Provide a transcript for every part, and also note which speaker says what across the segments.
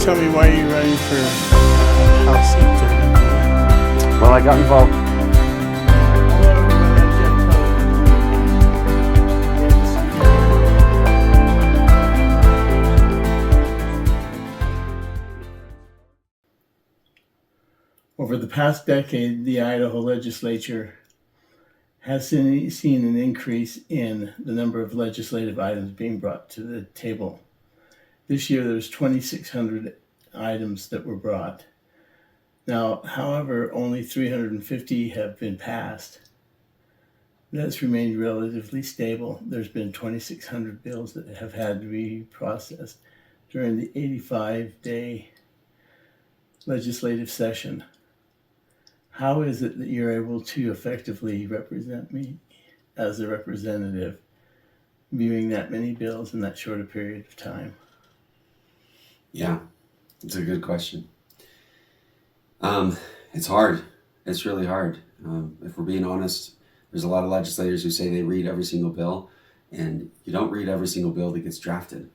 Speaker 1: tell me why you're running for House seat 30?
Speaker 2: Well, I got involved.
Speaker 1: Over the past decade, the Idaho legislature has seen an increase in the number of legislative items being brought to the table. This year, there's 2,600 items that were brought. Now, however, only 350 have been passed. That's remained relatively stable. There's been 2,600 bills that have had to be processed during the 85-day legislative session. How is it that you're able to effectively represent me as a representative, viewing that many bills in that short a period of time?
Speaker 2: Yeah, it's a good question. It's hard. It's really hard. If we're being honest, there's a lot of legislators who say they read every single bill, and you don't read every single bill that gets drafted,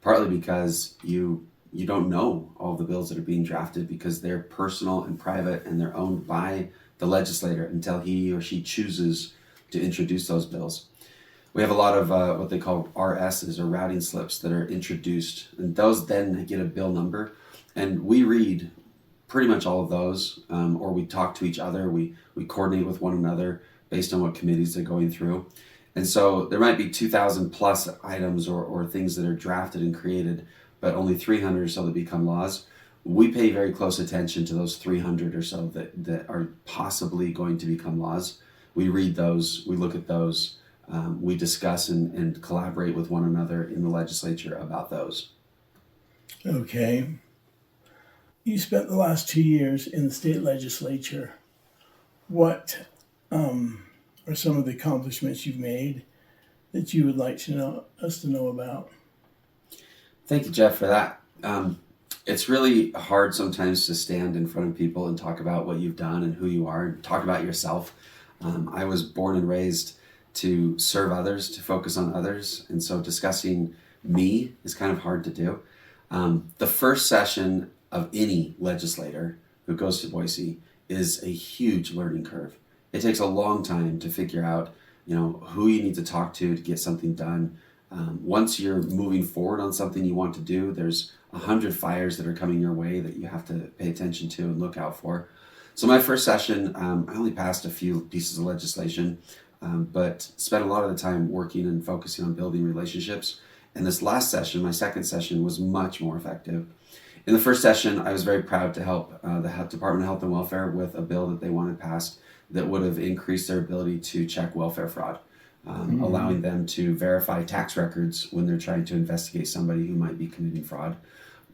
Speaker 2: partly because you don't know all the bills that are being drafted because they're personal and private and they're owned by the legislator until he or she chooses to introduce those bills. We have a lot of what they call RSs or routing slips that are introduced, and those then get a bill number, and we read pretty much all of those, or we talk to each other, we coordinate with one another based on what committees they're going through. And so there might be 2,000 plus items or things that are drafted and created, but only 300 or so that become laws. We pay very close attention to those 300 or so that are possibly going to become laws. We read those, we look at those, we discuss and collaborate with one another in the legislature about those.
Speaker 1: Okay. You spent the last 2 years in the state legislature. What are some of the accomplishments you've made that you would like us to know about?
Speaker 2: Thank you, Jeff, for that. It's really hard sometimes to stand in front of people and talk about what you've done and who you are and talk about yourself. I was born and raised to serve others, to focus on others. And so discussing me is kind of hard to do. The first session of any legislator who goes to Boise is a huge learning curve. It takes a long time to figure out, who you need to talk to get something done. Once you're moving forward on something you want to do, there's 100 fires that are coming your way that you have to pay attention to and look out for. So my first session, I only passed a few pieces of legislation, but spent a lot of the time working and focusing on building relationships. And this last session, my second session, was much more effective. In the first session, I was very proud to help the Department of Health and Welfare with a bill that they wanted passed that would have increased their ability to check welfare fraud. Allowing them to verify tax records when they're trying to investigate somebody who might be committing fraud.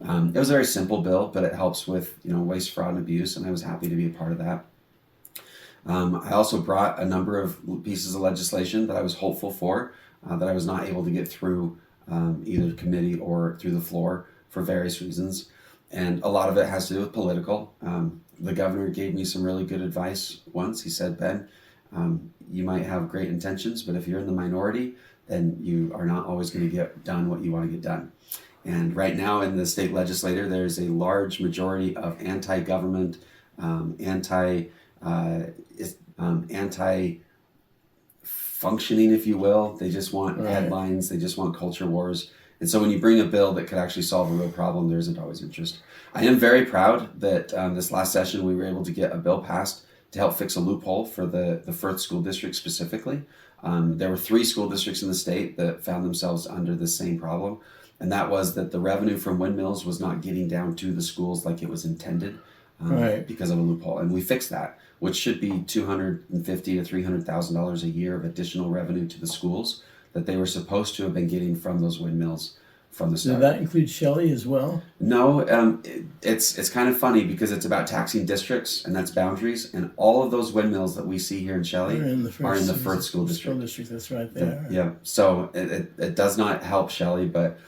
Speaker 2: It was a very simple bill, but it helps with waste, fraud, and abuse, and I was happy to be a part of that. I also brought a number of pieces of legislation that I was hopeful for, that I was not able to get through either committee or through the floor for various reasons. And a lot of it has to do with political. The governor gave me some really good advice once. He said, Ben, you might have great intentions, but if you're in the minority, then you are not always going to get done what you want to get done. And right now in the state legislature, there's a large majority of anti-government, anti-functioning, if you will. They just want headlines. They just want culture wars. And so when you bring a bill that could actually solve a real problem, there isn't always interest. I am very proud that this last session we were able to get a bill passed to help fix a loophole for the Firth School District specifically. There were 3 school districts in the state that found themselves under the same problem, and that was that the revenue from windmills was not getting down to the schools like it was intended because of a loophole. And we fixed that, which should be $250,000 to $300,000 a year of additional revenue to the schools that they were supposed to have been getting from those windmills from the start.
Speaker 1: Did that include Shelley as well?
Speaker 2: No, it's kind of funny because it's about taxing districts, and that's boundaries, and all of those windmills that we see here in Shelley are in the Firth School District.
Speaker 1: That's right there.
Speaker 2: Yeah, so it does not help Shelley, but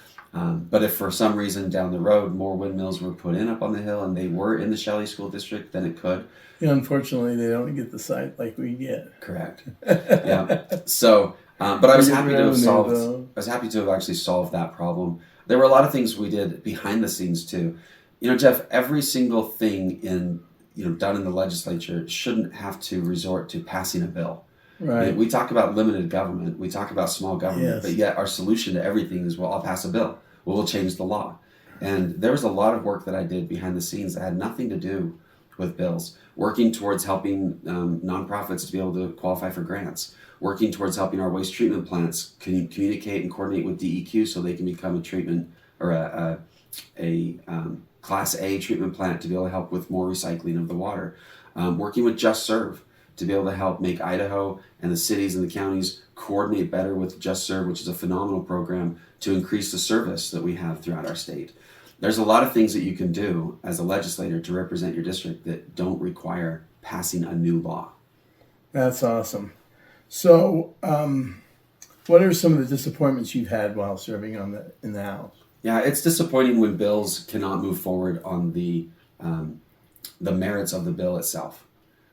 Speaker 2: if for some reason down the road more windmills were put in up on the hill and they were in the Shelley School District, then it could.
Speaker 1: Yeah, unfortunately, they don't get the site like we get.
Speaker 2: Correct. Yeah. So. But I was happy to have actually solved that problem. There were a lot of things we did behind the scenes too. Jeff, every single thing done in the legislature shouldn't have to resort to passing a bill.
Speaker 1: Right.
Speaker 2: We talk about limited government, we talk about small government,
Speaker 1: Yes.
Speaker 2: but yet our solution to everything is, well, I'll pass a bill. Well, we'll change the law. And there was a lot of work that I did behind the scenes that had nothing to do with bills, working towards helping nonprofits to be able to qualify for grants, working towards helping our waste treatment plants communicate and coordinate with DEQ so they can become a treatment or a Class A treatment plant to be able to help with more recycling of the water, working with Just Serve to be able to help make Idaho and the cities and the counties coordinate better with Just Serve, which is a phenomenal program to increase the service that we have throughout our state. There's a lot of things that you can do as a legislator to represent your district that don't require passing a new law.
Speaker 1: That's awesome. So, what are some of the disappointments you've had while serving in the House?
Speaker 2: Yeah, it's disappointing when bills cannot move forward on the merits of the bill itself.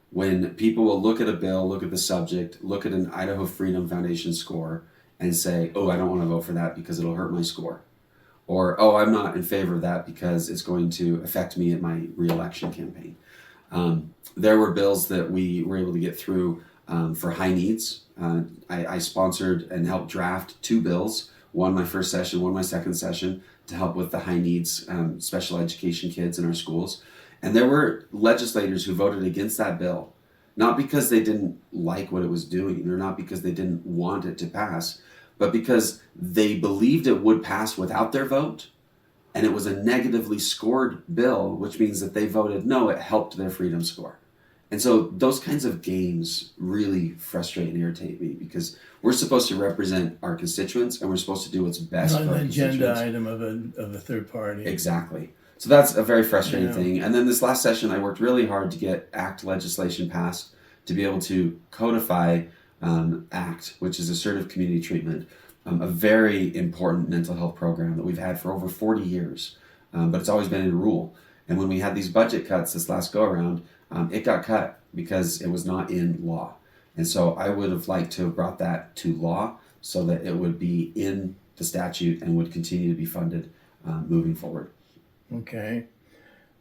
Speaker 2: When people will look at a bill, look at the subject, look at an Idaho Freedom Foundation score, and say, "Oh, I don't want to vote for that because it'll hurt my score," or "Oh, I'm not in favor of that because it's going to affect me at my re-election campaign." There were bills that we were able to get through for high needs. I sponsored and helped draft 2 bills, one my first session, one my second session, to help with the high needs special education kids in our schools. And there were legislators who voted against that bill, not because they didn't like what it was doing or not because they didn't want it to pass, but because they believed it would pass without their vote. And it was a negatively scored bill, which means that they voted no, it helped their freedom score. And so those kinds of games really frustrate and irritate me because we're supposed to represent our constituents and we're supposed to do what's best
Speaker 1: Not
Speaker 2: for our
Speaker 1: an agenda
Speaker 2: constituents.
Speaker 1: item of a third party.
Speaker 2: Exactly. So that's a very frustrating
Speaker 1: Yeah.
Speaker 2: thing. And then this last session, I worked really hard to get ACT legislation passed to be able to codify ACT, which is assertive community treatment, a very important mental health program that we've had for over 40 years, but it's always been in rule. And when we had these budget cuts this last go around, it got cut because it was not in law. And so I would have liked to have brought that to law so that it would be in the statute and would continue to be funded moving forward.
Speaker 1: Okay.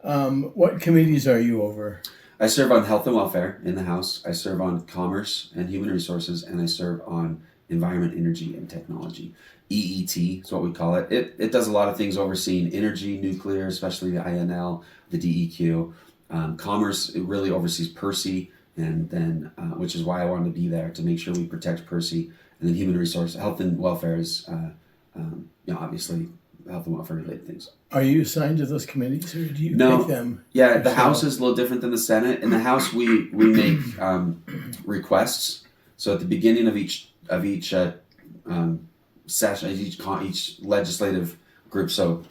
Speaker 1: What committees are you over?
Speaker 2: I serve on health and welfare in the House. I serve on commerce and human resources, and I serve on environment, energy, and technology. EET is what we call it. It does a lot of things overseeing energy, nuclear, especially the INL, the DEQ. Commerce, it really oversees Percy, and then which is why I wanted to be there to make sure we protect Percy. And then human resource, health and welfare is obviously health and welfare related things.
Speaker 1: Are you assigned to those committees, or do you
Speaker 2: No.
Speaker 1: pick them?
Speaker 2: Yeah, the
Speaker 1: yourself?
Speaker 2: House is a little different than the Senate. In the House, we make requests. So at the beginning of each session, each legislative group. So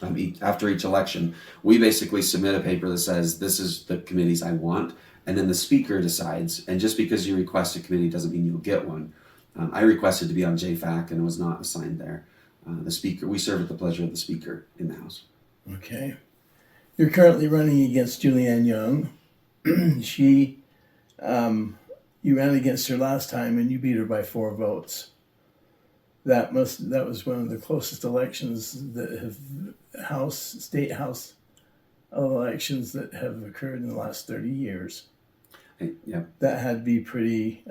Speaker 2: after each election, we basically submit a paper that says this is the committees I want, and then the Speaker decides. And just because you request a committee doesn't mean you'll get one. I requested to be on JFAC and was not assigned there. The Speaker, we serve at the pleasure of the Speaker in the House.
Speaker 1: Okay. You're currently running against Julianne Young. You ran against her last time and you beat her by 4 votes. That was one of the closest elections that have state house elections that have occurred in the last 30 years.
Speaker 2: Yeah.
Speaker 1: That had to be pretty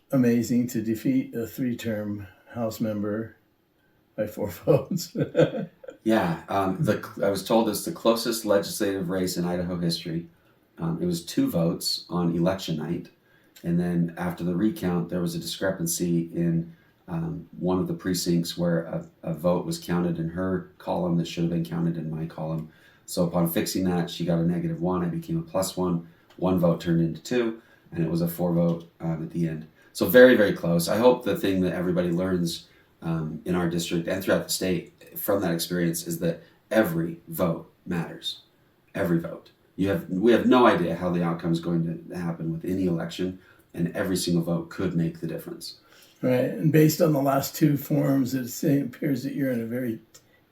Speaker 1: amazing to defeat a 3-term House member by 4 votes.
Speaker 2: Yeah, I was told it's the closest legislative race in Idaho history. It was 2 votes on election night, and then after the recount, there was a discrepancy in one of the precincts where a vote was counted in her column that should have been counted in my column. So upon fixing that, she got a -1. I became a +1. 1 vote turned into 2, and it was a 4 vote at the end. So very, very close. I hope the thing that everybody learns in our district and throughout the state from that experience is that every vote matters. Every vote. We have no idea how the outcome is going to happen with any election, and every single vote could make the difference.
Speaker 1: Right, and based on the last 2 forums, it appears that you're in a very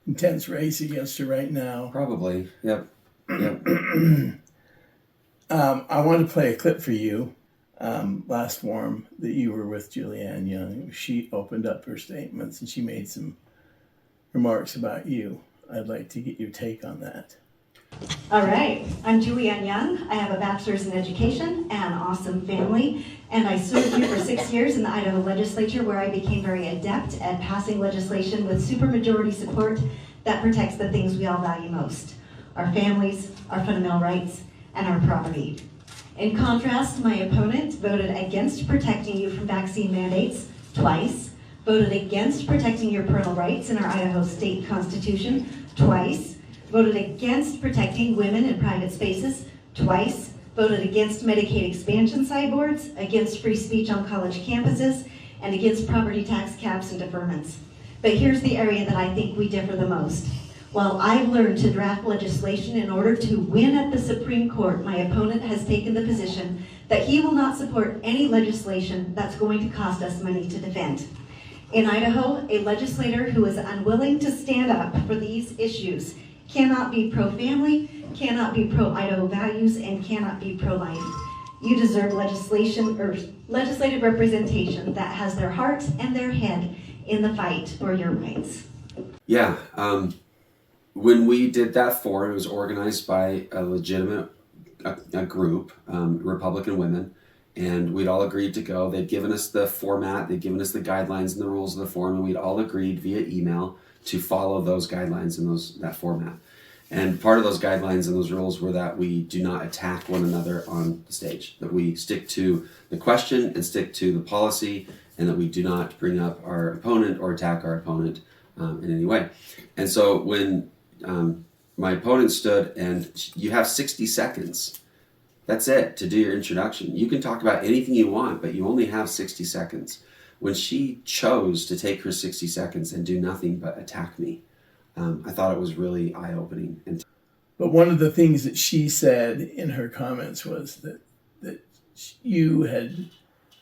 Speaker 1: intense race against her right now.
Speaker 2: Probably, yep.
Speaker 1: I want to play a clip for you. Last forum that you were with Julianne Young, she opened up her statements and she made some remarks about you. I'd like to get your take on that.
Speaker 3: All right, I'm Julianne Young. I have a bachelor's in education and an awesome family, and I served here for 6 years in the Idaho legislature, where I became very adept at passing legislation with supermajority support that protects the things we all value most: our families, our fundamental rights, and our property. In contrast, my opponent voted against protecting you from vaccine mandates twice, voted against protecting your parental rights in our Idaho state constitution twice, voted against protecting women in private spaces twice, voted against Medicaid expansion sideboards, against free speech on college campuses, and against property tax caps and deferments. But here's the area that I think we differ the most. While I've learned to draft legislation in order to win at the Supreme Court, my opponent has taken the position that he will not support any legislation that's going to cost us money to defend. In Idaho, a legislator who is unwilling to stand up for these issues cannot be pro-family, cannot be pro-Idaho values, and cannot be pro-life. You deserve legislation or legislative representation that has their heart and their head in the fight for your rights.
Speaker 2: Yeah, when we did that forum, it was organized by a legitimate a group, Republican women, and we'd all agreed to go. They'd given us the format, they'd given us the guidelines and the rules of the forum, and we'd all agreed via email to follow those guidelines and that format. And part of those guidelines and those rules were that we do not attack one another on the stage, that we stick to the question and stick to the policy, and that we do not bring up our opponent or attack our opponent in any way. And so when my opponent stood, and you have 60 seconds, that's it, to do your introduction. You can talk about anything you want, but you only have 60 seconds. When she chose to take her 60 seconds and do nothing but attack me, I thought it was really eye-opening.
Speaker 1: But one of the things that she said in her comments was that you had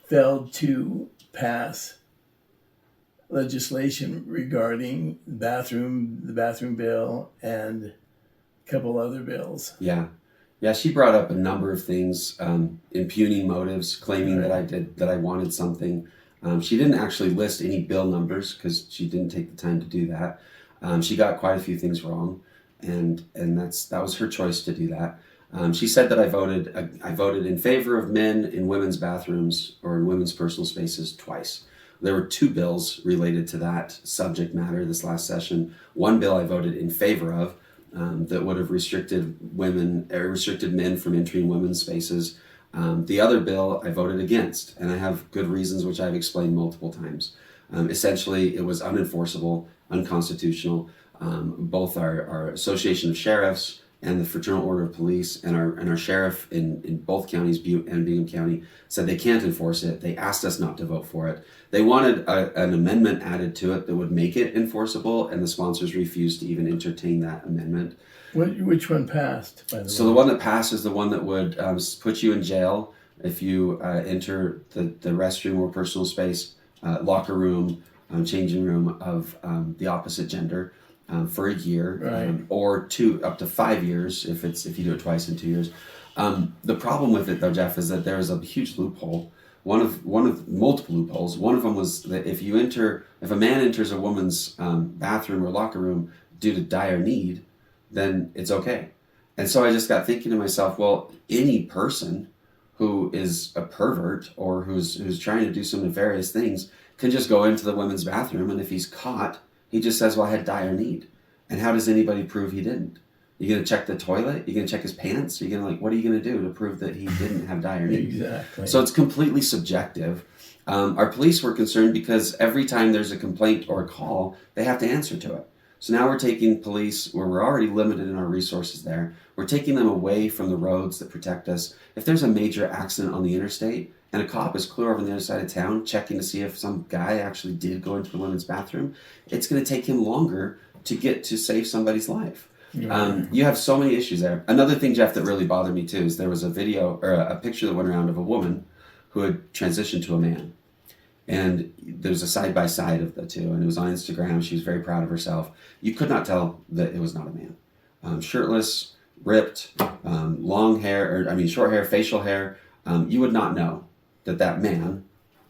Speaker 1: failed to pass legislation regarding the bathroom bill, and a couple other bills.
Speaker 2: Yeah, she brought up a number of things, impugning motives, claiming
Speaker 1: Right.
Speaker 2: that I wanted something. She didn't actually list any bill numbers because she didn't take the time to do that. She got quite a few things wrong, and that was her choice to do that. She said that I voted in favor of men in women's bathrooms or in women's personal spaces twice. There were 2 bills related to that subject matter this last session. One bill I voted in favor of that would have restricted men from entering women's spaces. The other bill I voted against, and I have good reasons, which I've explained multiple times. Essentially, it was unenforceable, unconstitutional. Both our Association of Sheriffs and the Fraternal Order of Police and our sheriff in both counties, Butte and Bingham County, said they can't enforce it. They asked us not to vote for it. They wanted an amendment added to it that would make it enforceable, and the sponsors refused to even entertain that amendment.
Speaker 1: Which one passed, by the way?
Speaker 2: So the one that passed is the one that would put you in jail if you enter the restroom or personal space, locker room, changing room of the opposite gender for a year,
Speaker 1: Right.
Speaker 2: Or up to 5 years if you do it twice in 2 years. The problem with it, though, Jeff, is that there is a huge loophole. One of multiple loopholes. One of them was that if a man enters a woman's bathroom or locker room due to dire need, then it's okay. And so I just got thinking to myself, well, any person who is a pervert or who's trying to do some nefarious things can just go into the women's bathroom, and if he's caught, he just says, well, I had dire need. And how does anybody prove he didn't? You gonna check the toilet? You gonna check his pants? You're gonna what are you gonna do to prove that he didn't have dire need?
Speaker 1: Exactly.
Speaker 2: So it's completely subjective. Our police were concerned because every time there's a complaint or a call, they have to answer to it. So now we're taking police, where we're already limited in our resources there, we're taking them away from the roads that protect us. If there's a major accident on the interstate and a cop is clear over on the other side of town checking to see if some guy actually did go into the women's bathroom, it's going to take him longer to get to save somebody's life. You have so many issues there. Another thing, Jeff, that really bothered me too is there was a video or a picture that went around of a woman who had transitioned to a man. And there's a side-by-side of the two, and it was on Instagram. She was very proud of herself. You could not tell that it was not a man. Shirtless, ripped, long hair, short hair, facial hair. You would not know that man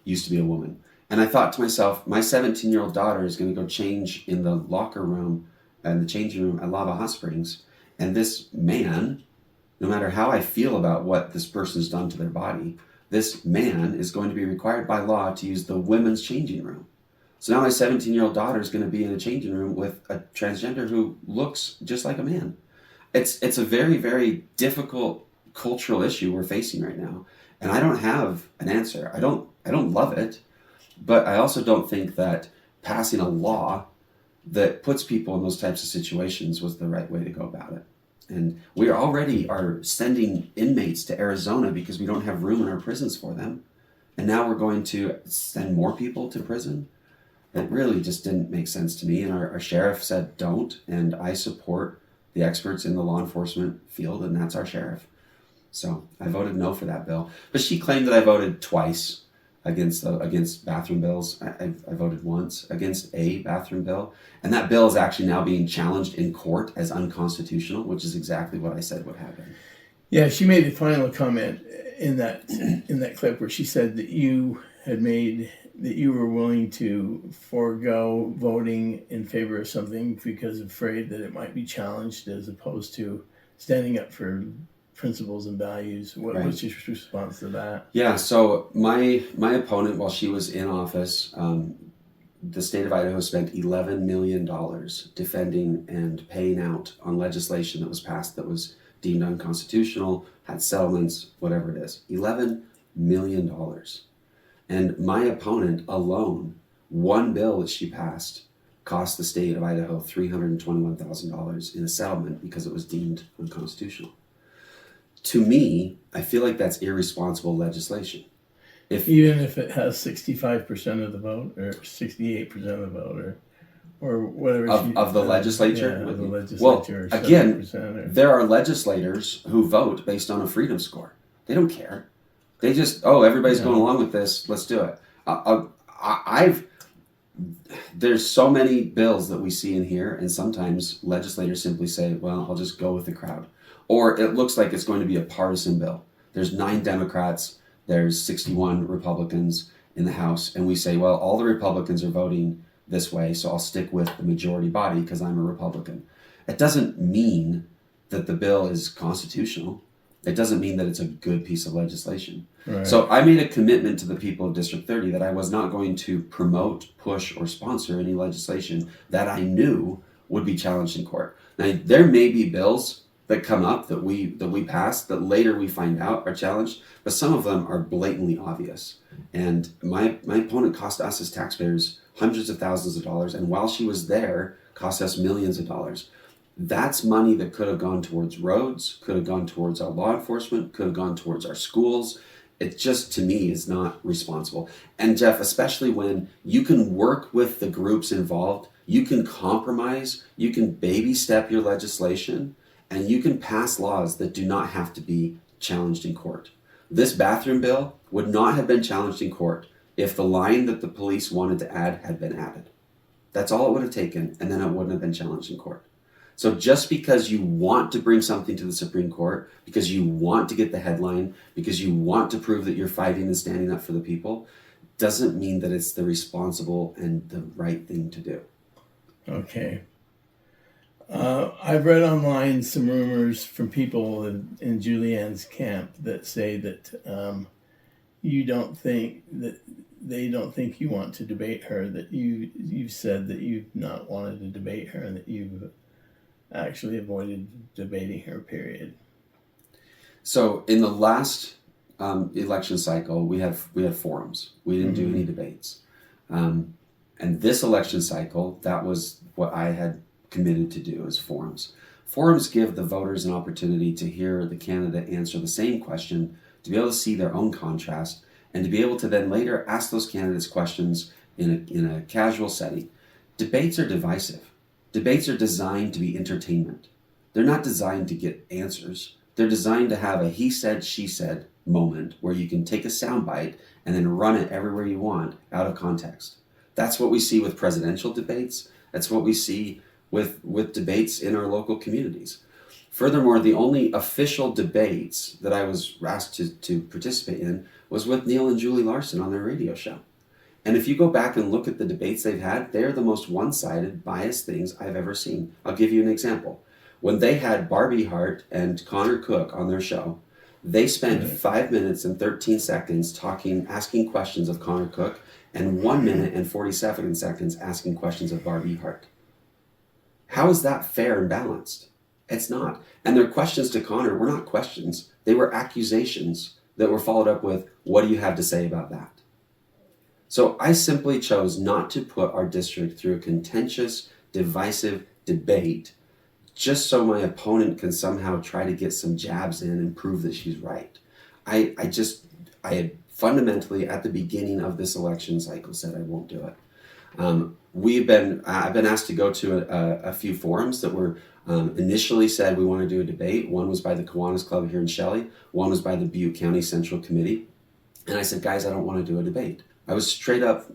Speaker 2: used to be a woman. And I thought to myself, my 17-year-old daughter is going to go change in the locker room in the changing room at Lava Hot Springs, and this man, no matter how I feel about what this person's done to their body, this man is going to be required by law to use the women's changing room. So now my 17-year-old daughter is going to be in a changing room with a transgender who looks just like a man. It's a very, very difficult cultural issue we're facing right now. And I don't have an answer. I don't love it, but I also don't think that passing a law that puts people in those types of situations was the right way to go about it. And we already are sending inmates to Arizona because we don't have room in our prisons for them. And now we're going to send more people to prison. It really just didn't make sense to me. And our sheriff said don't. And I support the experts in the law enforcement field, and that's our sheriff. So I voted no for that bill. But she claimed that I voted twice against bathroom bills. I voted once against a bathroom bill. And that bill is actually now being challenged in court as unconstitutional, which is exactly what I said would happen.
Speaker 1: Yeah, she made a final comment in that clip where she said that you were willing to forego voting in favor of something because afraid that it might be challenged, as opposed to standing up for principles and values. What's your response to that?
Speaker 2: Yeah, so my opponent, while she was in office, the state of Idaho spent $11 million defending and paying out on legislation that was passed that was deemed unconstitutional, had settlements, whatever it is. $11 million. And my opponent alone, one bill that she passed, cost the state of Idaho $321,000 in a settlement because it was deemed unconstitutional. To me, I feel like that's irresponsible legislation.
Speaker 1: Even if it has 65% of the vote or 68% of the vote or whatever
Speaker 2: of the legislature.
Speaker 1: Yeah, of the
Speaker 2: Well,
Speaker 1: legislature.
Speaker 2: again, there are legislators who vote based on a freedom score. They don't care. They just everybody's going along with this. Let's do it. There's so many bills that we see in here, and sometimes legislators simply say, "Well, I'll just go with the crowd." Or it looks like it's going to be a partisan bill. There's 9 Democrats, there's 61 Republicans in the House, and we say, well, all the Republicans are voting this way, so I'll stick with the majority body because I'm a Republican. It doesn't mean that the bill is constitutional. It doesn't mean that it's a good piece of legislation.
Speaker 1: Right.
Speaker 2: So I made a commitment to the people of District 30 that I was not going to promote, push, or sponsor any legislation that I knew would be challenged in court. Now, there may be bills that come up that we pass that later we find out are challenged, but some of them are blatantly obvious. And my opponent cost us as taxpayers hundreds of thousands of dollars, and while she was there, cost us millions of dollars. That's money that could have gone towards roads, could have gone towards our law enforcement, could have gone towards our schools. It just, to me, is not responsible. And Jeff, especially when you can work with the groups involved, you can compromise, you can baby step your legislation, and you can pass laws that do not have to be challenged in court. This bathroom bill would not have been challenged in court if the line that the police wanted to add had been added. That's all it would have taken, and then it wouldn't have been challenged in court. So just because you want to bring something to the Supreme Court, because you want to get the headline, because you want to prove that you're fighting and standing up for the people, doesn't mean that it's the responsible and the right thing to do.
Speaker 1: Okay. I've read online some rumors from people in Julianne's camp that say that you don't think that they don't think you want to debate her, that you've said that you've not wanted to debate her and that you've actually avoided debating her, period.
Speaker 2: So in the last election cycle, we had forums. We didn't do any debates. And this election cycle, that was what I had committed to do, is forums. Forums give the voters an opportunity to hear the candidate answer the same question, to be able to see their own contrast, and to be able to then later ask those candidates questions in a casual setting. Debates are divisive. Debates are designed to be entertainment. They're not designed to get answers. They're designed to have a he said, she said moment where you can take a soundbite and then run it everywhere you want out of context. That's what we see with presidential debates. That's what we see with debates in our local communities. Furthermore, the only official debates that I was asked to participate in was with Neil and Julie Larson on their radio show. And if you go back and look at the debates they've had, they're the most one-sided, biased things I've ever seen. I'll give you an example. When they had Barbie Hart and Connor Cook on their show, they spent 5 minutes and 13 seconds asking questions of Connor Cook, and 1 minute and 47 seconds asking questions of Barbie Hart. How is that fair and balanced? It's not. And their questions to Connor were not questions. They were accusations that were followed up with, what do you have to say about that? So I simply chose not to put our district through a contentious, divisive debate just so my opponent can somehow try to get some jabs in and prove that she's right. I had fundamentally at the beginning of this election cycle said I won't do it. I've been asked to go to a few forums that were initially said we want to do a debate. One was by the Kiwanis Club here in Shelley. One was by the Butte County Central Committee. And I said, guys, I don't want to do a debate. I was straight up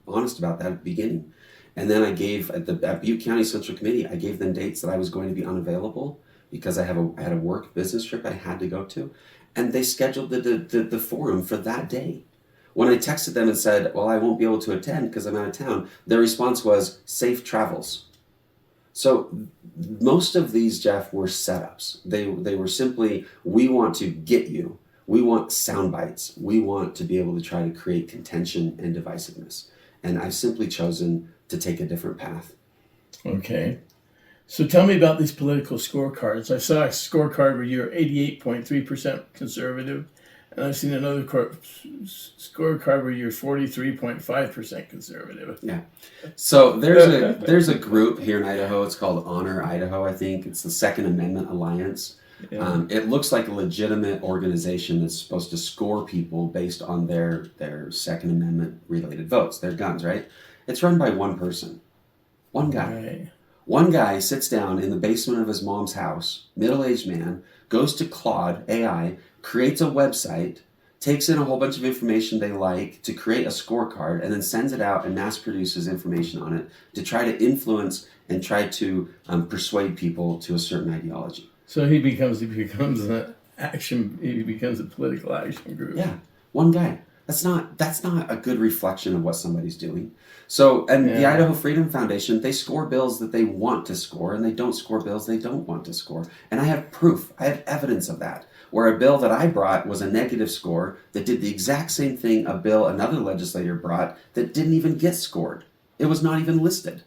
Speaker 2: honest about that at the beginning. And then I gave, at Butte County Central Committee, I gave them dates that I was going to be unavailable because I had a work business trip I had to go to. And they scheduled the forum for that day. When I texted them and said, well, I won't be able to attend because I'm out of town, their response was, safe travels. So most of these, Jeff, were setups. They were simply, we want to get you. We want sound bites. We want to be able to try to create contention and divisiveness. And I've simply chosen to take a different path.
Speaker 1: Okay. So tell me about these political scorecards. I saw a scorecard where you're 88.3% conservative, and I've seen another scorecard where you're 43.5% conservative.
Speaker 2: Yeah. So there's a group here in Idaho. It's called Honor Idaho, I think. It's the Second Amendment Alliance. Yeah. It looks like a legitimate organization that's supposed to score people based on their Second Amendment related votes, their guns, right? It's run by one person, one guy. Right. One guy sits down in the basement of his mom's house, middle-aged man, goes to Claude AI, creates a website, takes in a whole bunch of information they like to create a scorecard, and then sends it out and mass produces information on it to try to influence and try to persuade people to a certain ideology.
Speaker 1: So he becomes a political action group.
Speaker 2: Yeah, one guy. That's not a good reflection of what somebody's doing. So, and the Idaho Freedom Foundation, they score bills that they want to score, and they don't score bills they don't want to score. And I have proof. I have evidence of that. Where a bill that I brought was a negative score that did the exact same thing a bill another legislator brought that didn't even get scored. It was not even listed.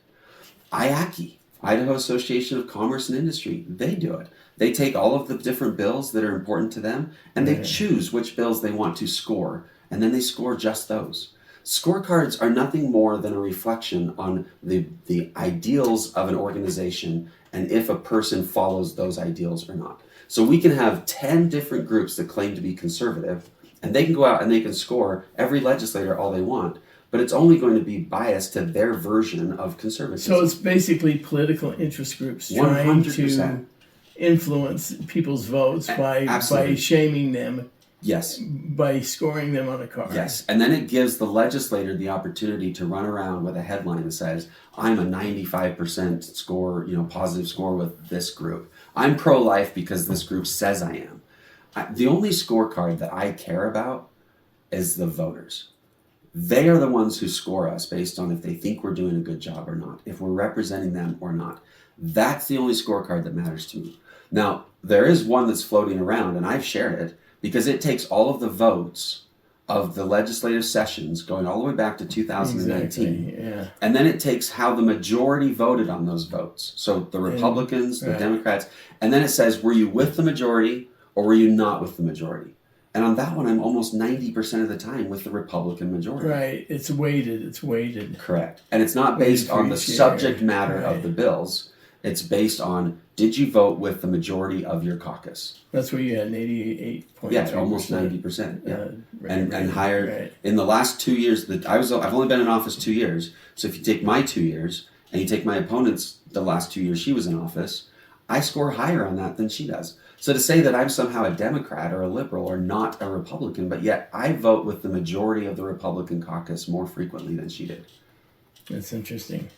Speaker 2: IACI, Idaho Association of Commerce and Industry, they do it. They take all of the different bills that are important to them, and they choose which bills they want to score, and then they score just those. Scorecards are nothing more than a reflection on the ideals of an organization and if a person follows those ideals or not. So we can have 10 different groups that claim to be conservative, and they can go out and they can score every legislator all they want, but it's only going to be biased to their version of conservatism.
Speaker 1: So it's basically political interest groups trying 100%. To influence people's votes by shaming them.
Speaker 2: Yes.
Speaker 1: By scoring them on a card.
Speaker 2: Yes. And then it gives the legislator the opportunity to run around with a headline that says, I'm a 95% score, positive score with this group. I'm pro-life because this group says I am. The only scorecard that I care about is the voters. They are the ones who score us based on if they think we're doing a good job or not, if we're representing them or not. That's the only scorecard that matters to me. Now, there is one that's floating around, and I've shared it, because it takes all of the votes of the legislative sessions going all the way back to 2019. Exactly, and then it takes how the majority voted on those votes. So the Republicans, the Democrats, and then it says, were you with the majority or were you not with the majority? And on that one, I'm almost 90% of the time with the Republican majority.
Speaker 1: Right. It's weighted.
Speaker 2: Correct. And it's not based on the subject matter of the bills. It's based on, did you vote with the majority of your caucus?
Speaker 1: That's where you had an 88.3%.
Speaker 2: Yeah, almost 90%. Yeah. And higher. Right. In the last 2 years, I've only been in office 2 years. So if you take my 2 years and you take my opponent's the last 2 years she was in office, I score higher on that than she does. So to say that I'm somehow a Democrat or a liberal or not a Republican, but yet I vote with the majority of the Republican caucus more frequently than she did.
Speaker 1: That's interesting.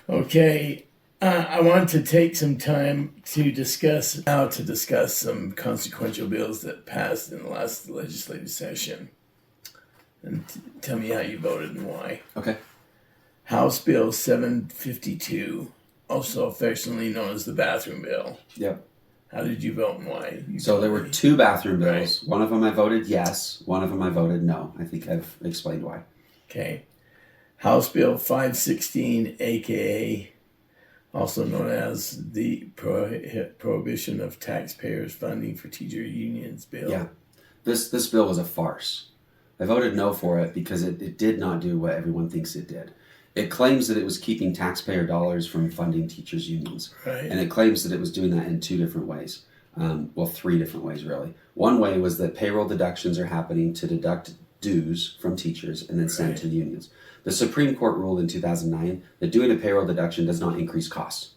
Speaker 1: Okay, I want to take some time to discuss some consequential bills that passed in the last legislative session. and tell me how you voted and why.
Speaker 2: Okay.
Speaker 1: House Bill 752, also affectionately known as the bathroom bill.
Speaker 2: Yep.
Speaker 1: How did you vote and why?
Speaker 2: So there were two bathroom bills. Right. One of them I voted yes. One of them I voted no. I think I've explained why.
Speaker 1: Okay. House Bill 516, aka also known as the Prohibition of Taxpayers Funding for Teacher Unions bill.
Speaker 2: Yeah. This bill was a farce. I voted no for it because it did not do what everyone thinks it did. It claims that it was keeping taxpayer dollars from funding teachers' unions.
Speaker 1: Right.
Speaker 2: And it claims that it was doing that in two different ways. Well, three different ways, really. One way was that payroll deductions are happening to deduct dues from teachers and then sent to the unions. The Supreme Court ruled in 2009 that doing a payroll deduction does not increase costs.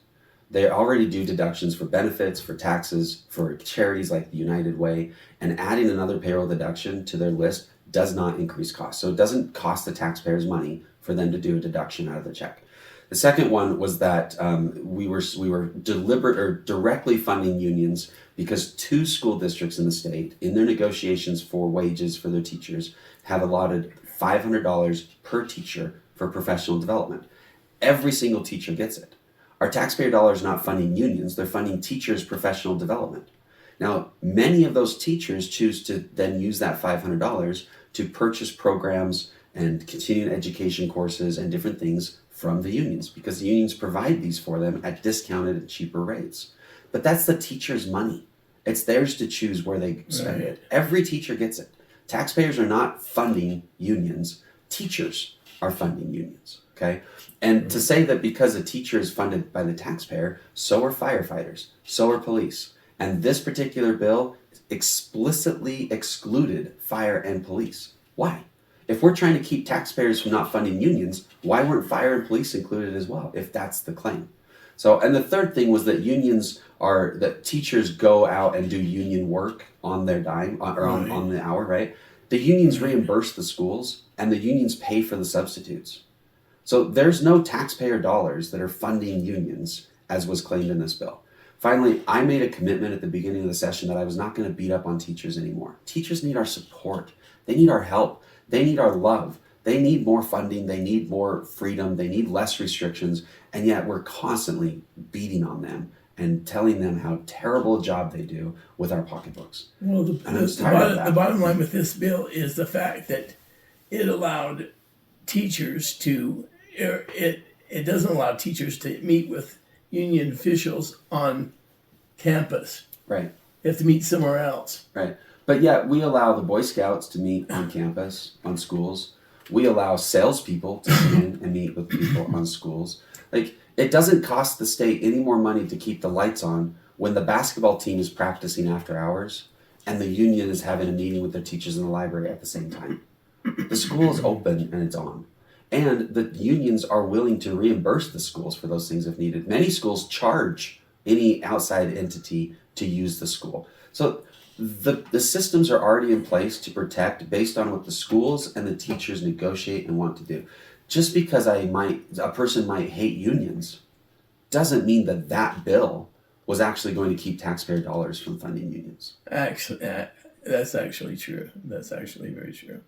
Speaker 2: They already do deductions for benefits, for taxes, for charities like the United Way, and adding another payroll deduction to their list does not increase costs. So it doesn't cost the taxpayers money for them to do a deduction out of the check. The second one was that we were deliberate or directly funding unions because two school districts in the state, in their negotiations for wages for their teachers, have allotted $500 per teacher for professional development. Every single teacher gets it. Our taxpayer dollars are not funding unions, they're funding teachers' professional development. Now, many of those teachers choose to then use that $500 to purchase programs and continuing education courses and different things from the unions because the unions provide these for them at discounted and cheaper rates. But that's the teacher's money. It's theirs to choose where they spend it. Every teacher gets it. Taxpayers are not funding unions. Teachers are funding unions, okay? And to say that because a teacher is funded by the taxpayer, so are firefighters, so are police. And this particular bill explicitly excluded fire and police. Why? If we're trying to keep taxpayers from not funding unions, why weren't fire and police included as well, if that's the claim? So, and the third thing was that that teachers go out and do union work on their dime, or on the hour, right? The unions reimburse the schools, and the unions pay for the substitutes. So there's no taxpayer dollars that are funding unions, as was claimed in this bill. Finally, I made a commitment at the beginning of the session that I was not going to beat up on teachers anymore. Teachers need our support. They need our help. They need our love. They need more funding. They need more freedom. They need less restrictions. And yet we're constantly beating on them and telling them how terrible a job they do with our pocketbooks.
Speaker 1: Well, the bottom line with this bill is the fact that it allowed teachers to, it doesn't allow teachers to meet with union officials on campus.
Speaker 2: Right.
Speaker 1: They have to meet somewhere else.
Speaker 2: Right. But yet we allow the Boy Scouts to meet on campus, on schools. We allow salespeople to come in and meet with people on schools. Like, it doesn't cost the state any more money to keep the lights on when the basketball team is practicing after hours and the union is having a meeting with their teachers in the library at the same time. The school is open and it's on. And the unions are willing to reimburse the schools for those things if needed. Many schools charge any outside entity to use the school. So the systems are already in place to protect based on what the schools and the teachers negotiate and want to do. Just because a person might hate unions doesn't mean that that bill was actually going to keep taxpayer dollars from funding unions.
Speaker 1: Actually, that's actually true. That's actually very true.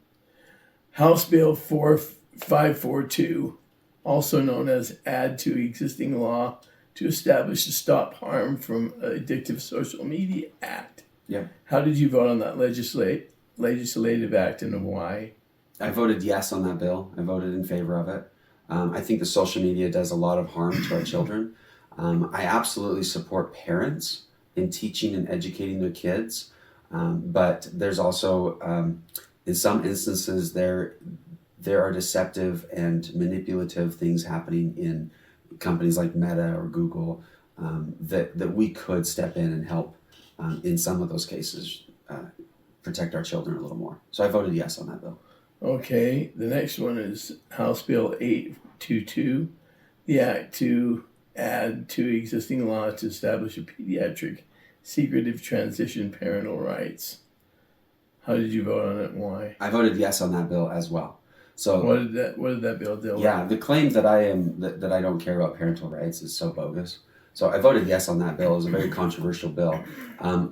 Speaker 1: House Bill 4542, also known as Add to Existing Law to Establish the Stop Harm from Addictive Social Media Act.
Speaker 2: Yeah.
Speaker 1: How did you vote on that legislative act and why?
Speaker 2: I voted yes on that bill. I voted in favor of it. I think the social media does a lot of harm to our children. I absolutely support parents in teaching and educating their kids, but there's also, in some instances, there are deceptive and manipulative things happening in companies like Meta or Google that we could step in and help in some of those cases protect our children a little more. So I voted yes on that bill.
Speaker 1: Okay, the next one is House Bill 822, the act to add to existing law to establish a pediatric secretive transition parental rights. How did you vote on it and why?
Speaker 2: I voted yes on that bill as well. So
Speaker 1: what did that bill do?
Speaker 2: Yeah, the claim that I don't care about parental rights is so bogus. So I voted yes on that bill. It was a very controversial bill.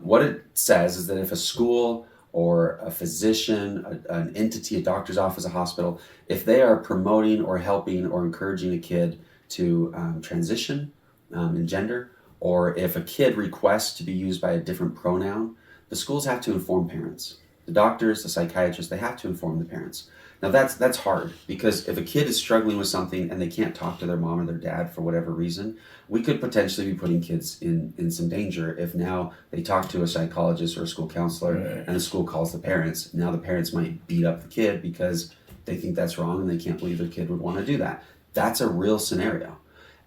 Speaker 2: What it says is that if a school or a physician, an entity, a doctor's office, a hospital, if they are promoting or helping or encouraging a kid to transition in gender, or if a kid requests to be used by a different pronoun, the schools have to inform parents. The doctors, the psychiatrists, they have to inform the parents. Now that's hard, because if a kid is struggling with something and they can't talk to their mom or their dad for whatever reason, we could potentially be putting kids in some danger if now they talk to a psychologist or a school counselor,
Speaker 1: Right.
Speaker 2: and the school calls the parents. Now the parents might beat up the kid because they think that's wrong and they can't believe their kid would want to do that. That's a real scenario.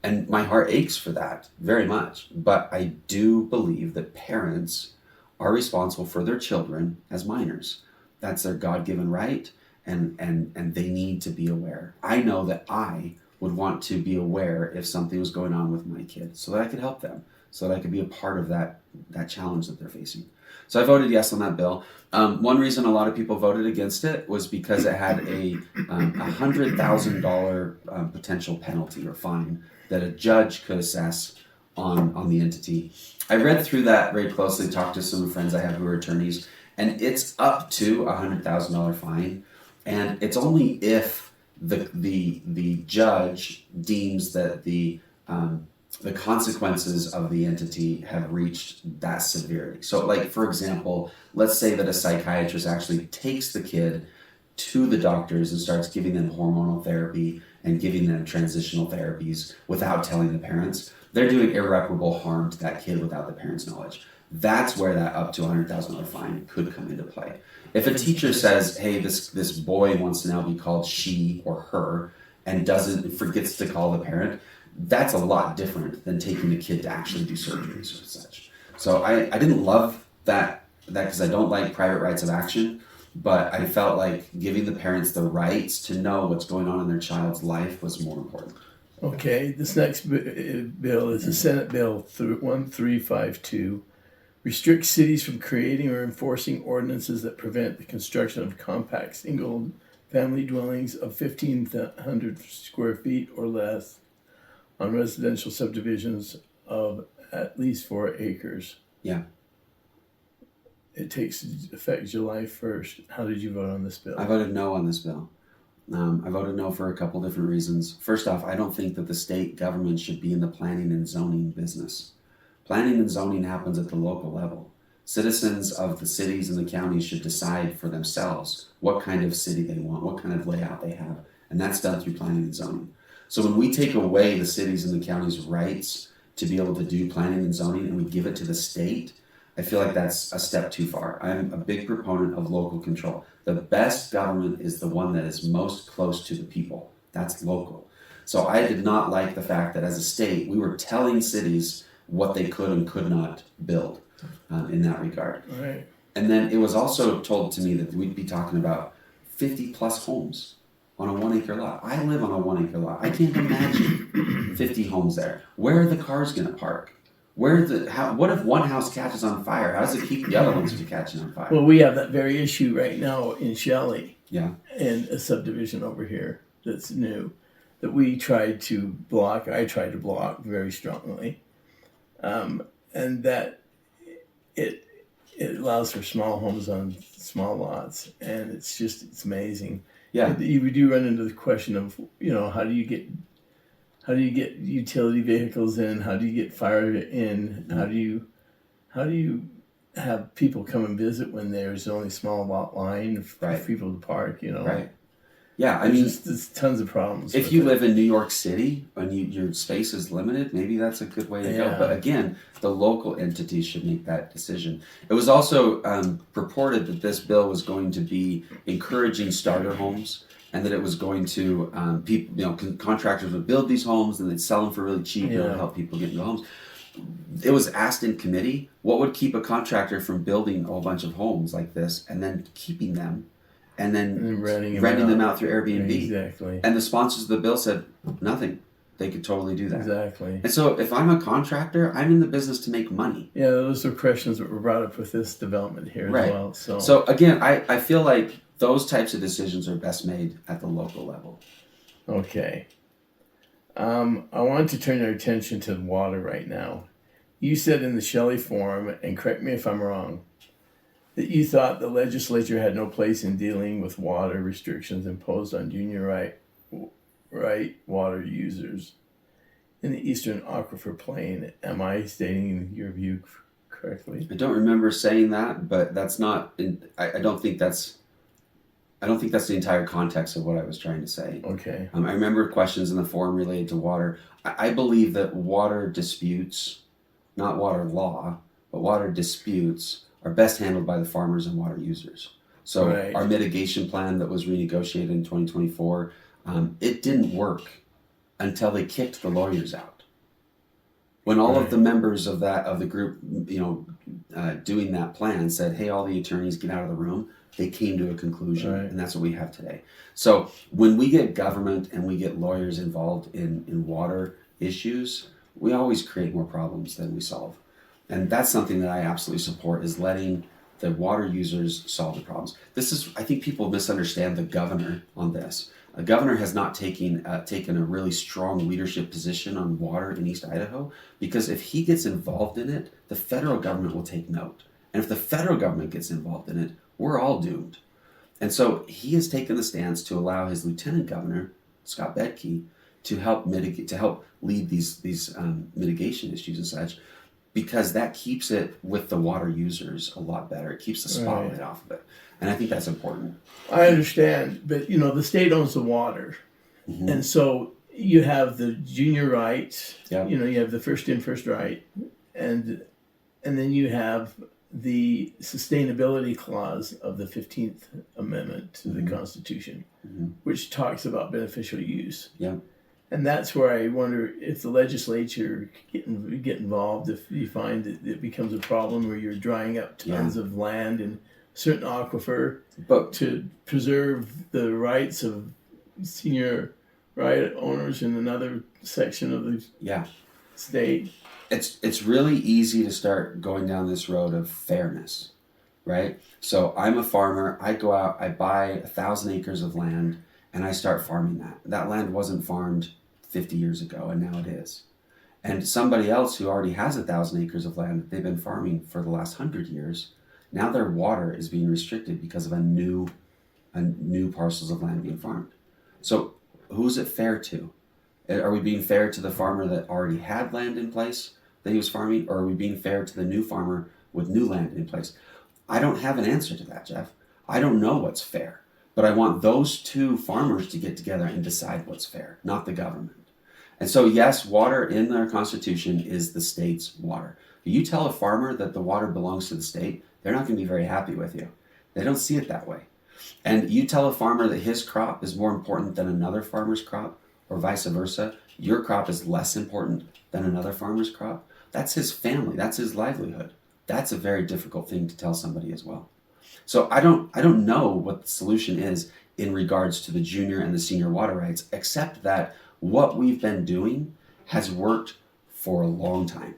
Speaker 2: And my heart aches for that very much. But I do believe that parents are responsible for their children as minors. That's their God-given right, and they need to be aware. I know that I would want to be aware if something was going on with my kid, so that I could help them, so that I could be a part of that challenge that they're facing. So I voted yes on that bill. One reason a lot of people voted against it was because it had a $100,000 potential penalty or fine that a judge could assess on the entity. I read through that very closely, talked to some friends I have who are attorneys, and it's up to a $100,000 fine, and it's only if the judge deems that the consequences of the entity have reached that severity. So, like, for example, let's say that a psychiatrist actually takes the kid to the doctors and starts giving them hormonal therapy and giving them transitional therapies without telling the parents. They're doing irreparable harm to that kid without the parents' knowledge. That's where that up to $100,000 fine could come into play. If a teacher says, hey, this boy wants to now be called she or her, and forgets to call the parent, that's a lot different than taking the kid to actually do surgeries or such. So I didn't love that because I don't like private rights of action, but I felt like giving the parents the rights to know what's going on in their child's life was more important.
Speaker 1: Okay, this next bill is the Senate Bill 1352. Restricts cities from creating or enforcing ordinances that prevent the construction of compact single-family dwellings of 1,500 square feet or less on residential subdivisions of at least 4 acres.
Speaker 2: Yeah.
Speaker 1: It takes effect July 1st. How did you vote on this bill?
Speaker 2: I voted no on this bill. I voted no for a couple different reasons. First off, I don't think that the state government should be in the planning and zoning business. Planning and zoning happens at the local level. Citizens of the cities and the counties should decide for themselves what kind of city they want, what kind of layout they have, and that's done through planning and zoning. So when we take away the cities and the counties' rights to be able to do planning and zoning and we give it to the state, I feel like that's a step too far. I'm a big proponent of local control. The best government is the one that is most close to the people. That's local. So I did not like the fact that as a state, we were telling cities what they could and could not build in that regard.
Speaker 1: Right.
Speaker 2: And then it was also told to me that we'd be talking about 50 plus homes on a 1 acre lot. I live on a 1 acre lot. I can't imagine 50 homes there. Where are the cars going to park? What if one house catches on fire? How does it keep the other ones from catching on fire?
Speaker 1: Well, we have that very issue right now in Shelley.
Speaker 2: Yeah.
Speaker 1: And a subdivision over here that's new that we tried to block. I tried to block very strongly. And that it allows for small homes on small lots, and it's amazing.
Speaker 2: Yeah.
Speaker 1: You do run into the question of, how do you get utility vehicles in? How do you get fire in? How do you have people come and visit when there's only a small lot line for people to park?
Speaker 2: Right. Yeah, I mean,
Speaker 1: there's tons of problems.
Speaker 2: If you live in New York City and your space is limited, maybe that's a good way to go. But again, the local entities should make that decision. It was also purported that this bill was going to be encouraging starter homes, and that it was going to contractors would build these homes and they'd sell them for really cheap and help people get into homes. It was asked in committee, what would keep a contractor from building a whole bunch of homes like this and then keeping them? And then renting them out through Airbnb.
Speaker 1: Exactly.
Speaker 2: And the sponsors of the bill said nothing. They could totally do that.
Speaker 1: Exactly.
Speaker 2: And so if I'm a contractor, I'm in the business to make money.
Speaker 1: Yeah, those are questions that were brought up with this development here as well.
Speaker 2: So again, I feel like those types of decisions are best made at the local level.
Speaker 1: Okay. I want to turn your attention to water right now. You said in the Shelley Forum, and correct me if I'm wrong, that you thought the legislature had no place in dealing with water restrictions imposed on junior right water users in the eastern aquifer plain. Am I stating your view correctly?
Speaker 2: I don't remember saying that, but that's not. I don't think that's. I don't think that's the entire context of what I was trying to say.
Speaker 1: Okay.
Speaker 2: I remember questions in the forum related to water. I believe that water disputes, not water law, but water disputes are best handled by the farmers and water users. So
Speaker 1: Right.
Speaker 2: our mitigation plan that was renegotiated in 2024, it didn't work until they kicked the lawyers out. When all of the members of the group, doing that plan said, "Hey, all the attorneys get out of the room," they came to a conclusion,
Speaker 1: Right.
Speaker 2: and that's what we have today. So when we get government and we get lawyers involved in water issues, we always create more problems than we solve. And that's something that I absolutely support, is letting the water users solve the problems. I think people misunderstand the governor on this. A governor has not taken a really strong leadership position on water in East Idaho, because if he gets involved in it, the federal government will take note. And if the federal government gets involved in it, we're all doomed. And so he has taken the stance to allow his lieutenant governor, Scott Bedke, to help lead these mitigation issues and such, because that keeps it with the water users a lot better. It keeps the spotlight off of it. And I think that's important.
Speaker 1: I understand, but the state owns the water.
Speaker 2: Mm-hmm.
Speaker 1: And so you have the junior rights,
Speaker 2: Yep.
Speaker 1: you have the first in, first right, and then you have the sustainability clause of the 15th Amendment to the Constitution, which talks about beneficial use.
Speaker 2: Yeah.
Speaker 1: And that's where I wonder if the legislature get involved, if you find that it becomes a problem where you're drying up tons of land in certain aquifer,
Speaker 2: But
Speaker 1: to preserve the rights of senior right owners in another section of the state.
Speaker 2: it's really easy to start going down this road of fairness, right? So I'm a farmer. I go out, I buy 1,000 acres of land, and I start farming that. That land wasn't farmed 50 years ago, and now it is. And somebody else who already has 1,000 acres of land that they've been farming for the last 100 years, now their water is being restricted because of a new parcels of land being farmed. So who's it fair to? Are we being fair to the farmer that already had land in place that he was farming, or are we being fair to the new farmer with new land in place? I don't have an answer to that, Jeff. I don't know what's fair, but I want those two farmers to get together and decide what's fair, not the government. And so, yes, water in our Constitution is the state's water. But you tell a farmer that the water belongs to the state, they're not going to be very happy with you. They don't see it that way. And you tell a farmer that his crop is more important than another farmer's crop, or vice versa, your crop is less important than another farmer's crop, that's his family, that's his livelihood. That's a very difficult thing to tell somebody as well. So I don't know what the solution is in regards to the junior and the senior water rights, except that what we've been doing has worked for a long time.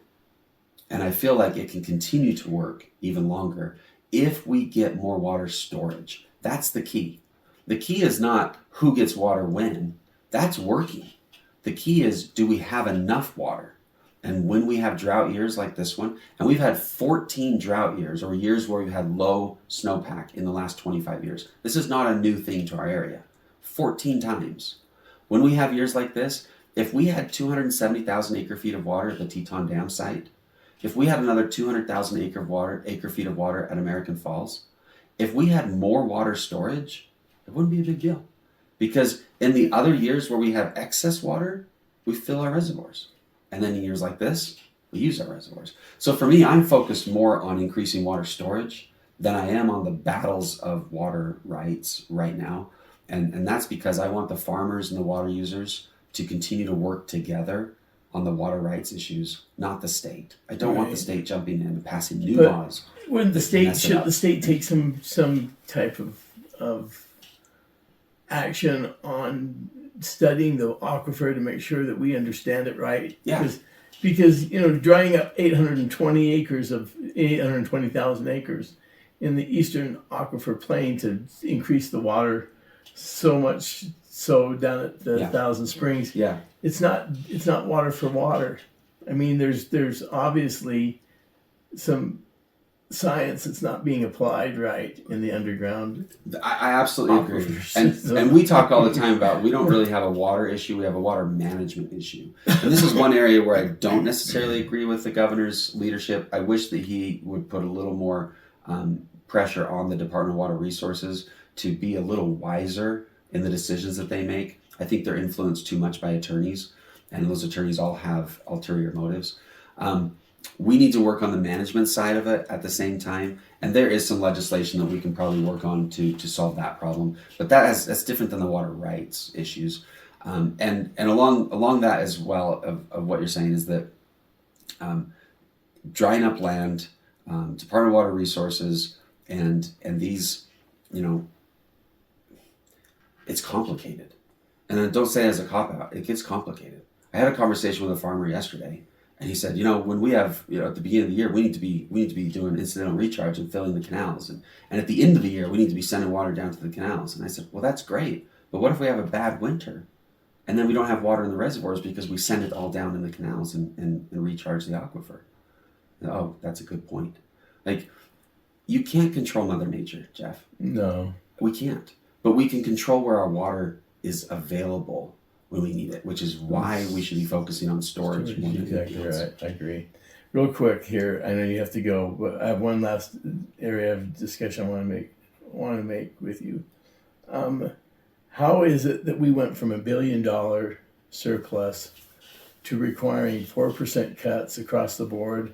Speaker 2: And I feel like it can continue to work even longer if we get more water storage. That's the key. The key is not who gets water when. That's working. The key is, do we have enough water? And when we have drought years like this one, and we've had 14 drought years, or years where we've had low snowpack in the last 25 years. This is not a new thing to our area. 14 times. When we have years like this, if we had 270,000 acre feet of water at the Teton Dam site, if we had another 200,000 acre feet of water at American Falls, if we had more water storage, it wouldn't be a big deal. Because in the other years where we have excess water, we fill our reservoirs. And then in years like this, we use our reservoirs. So for me, I'm focused more on increasing water storage than I am on the battles of water rights right now. And that's because I want the farmers and the water users to continue to work together on the water rights issues, not the state. I don't want the state jumping in and passing new laws.
Speaker 1: When the state should the state take some type of action on studying the aquifer to make sure that we understand it right?
Speaker 2: Yeah.
Speaker 1: Because drying up 820,000 acres in the eastern aquifer plain to increase the water so much so down at the Thousand Springs.
Speaker 2: Yeah.
Speaker 1: It's not water for water. I mean, there's obviously some science that's not being applied right in the underground.
Speaker 2: I absolutely agree.
Speaker 1: Aquifers.
Speaker 2: And we talk all the time about we don't really have a water issue, we have a water management issue. And this is one area where I don't necessarily agree with the governor's leadership. I wish that he would put a little more pressure on the Department of Water Resources to be a little wiser in the decisions that they make. I think they're influenced too much by attorneys, and those attorneys all have ulterior motives. We need to work on the management side of it at the same time, and there is some legislation that we can probably work on to solve that problem. But that's different than the water rights issues, and along that as well of what you're saying is that drying up land, Department of Water Resources, and these, it's complicated. And then don't say it as a cop out. It gets complicated. I had a conversation with a farmer yesterday. And he said, when we have, at the beginning of the year, we need to be doing incidental recharge and filling the canals. And at the end of the year, we need to be sending water down to the canals. And I said, well, that's great. But what if we have a bad winter? And then we don't have water in the reservoirs because we send it all down in the canals and recharge the aquifer. Oh, that's a good point. Like, you can't control Mother Nature, Jeff.
Speaker 1: No.
Speaker 2: We can't. But we can control where our water is available when we need it, which is why we should be focusing on storage.
Speaker 1: Exactly right. I agree. Real quick here, I know you have to go, but I have one last area of discussion I want to make with you. How is it that we went from $1 billion surplus to requiring 4% cuts across the board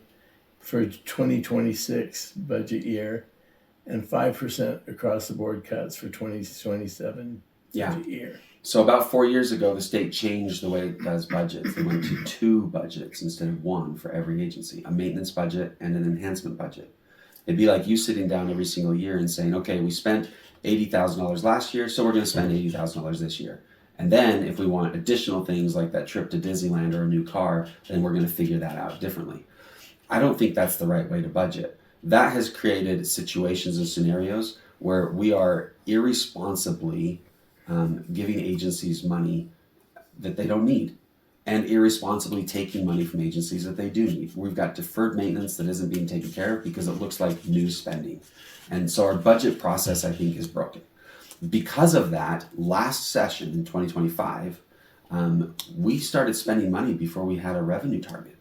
Speaker 1: for 2026 budget year and 5% across the board cuts for 2027 budget year?
Speaker 2: So about 4 years ago, the state changed the way it does budgets. They went to 2 budgets instead of 1 for every agency, a maintenance budget and an enhancement budget. It'd be like you sitting down every single year and saying, okay, we spent $80,000 last year, so we're going to spend $80,000 this year. And then if we want additional things like that trip to Disneyland or a new car, then we're going to figure that out differently. I don't think that's the right way to budget. That has created situations and scenarios where we are irresponsibly giving agencies money that they don't need, and irresponsibly taking money from agencies that they do need. We've got deferred maintenance that isn't being taken care of because it looks like new spending. And so our budget process, I think, is broken. Because of that, last session in 2025, we started spending money before we had a revenue target.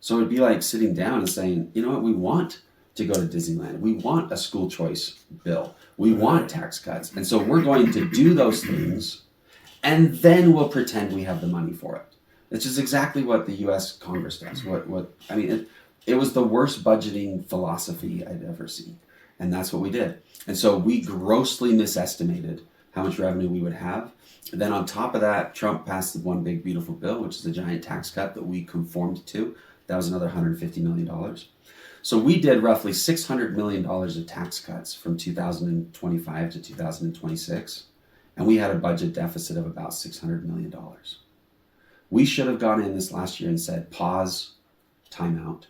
Speaker 2: So it'd be like sitting down and saying, you know what, we want to go to Disneyland. We want a school choice bill. We want tax cuts. And so we're going to do those things, and then we'll pretend we have the money for it. Which is exactly what the U.S. Congress does. It was the worst budgeting philosophy I'd ever seen. And that's what we did. And so we grossly misestimated how much revenue we would have. And then on top of that, Trump passed the One Big Beautiful Bill, which is a giant tax cut that we conformed to. That was another $150 million. So we did roughly $600 million of tax cuts from 2025 to 2026, and we had a budget deficit of about $600 million. We should have gone in this last year and said, pause, time out.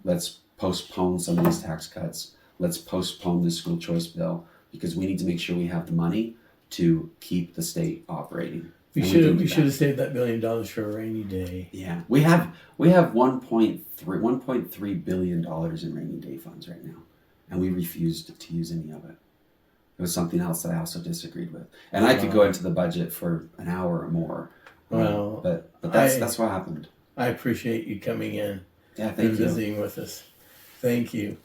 Speaker 2: Let's postpone some of these tax cuts. Let's postpone this school choice bill because we need to make sure we have the money to keep the state operating.
Speaker 1: We should have saved that $1 billion for a rainy day.
Speaker 2: Yeah, we have $1.3 billion in rainy day funds right now, and we refused to use any of it. It was something else that I also disagreed with, and I could go into the budget for an hour or more.
Speaker 1: Well,
Speaker 2: but that's what happened.
Speaker 1: I appreciate you coming in.
Speaker 2: Yeah, thank you.
Speaker 1: Visiting with us. Thank you.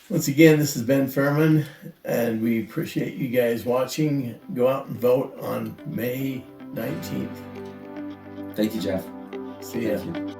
Speaker 1: Once again, this is Ben Fuhriman, and we appreciate you guys watching. Go out and vote on May 19th.
Speaker 2: Thank you, Jeff.
Speaker 1: See ya.
Speaker 2: Thank you.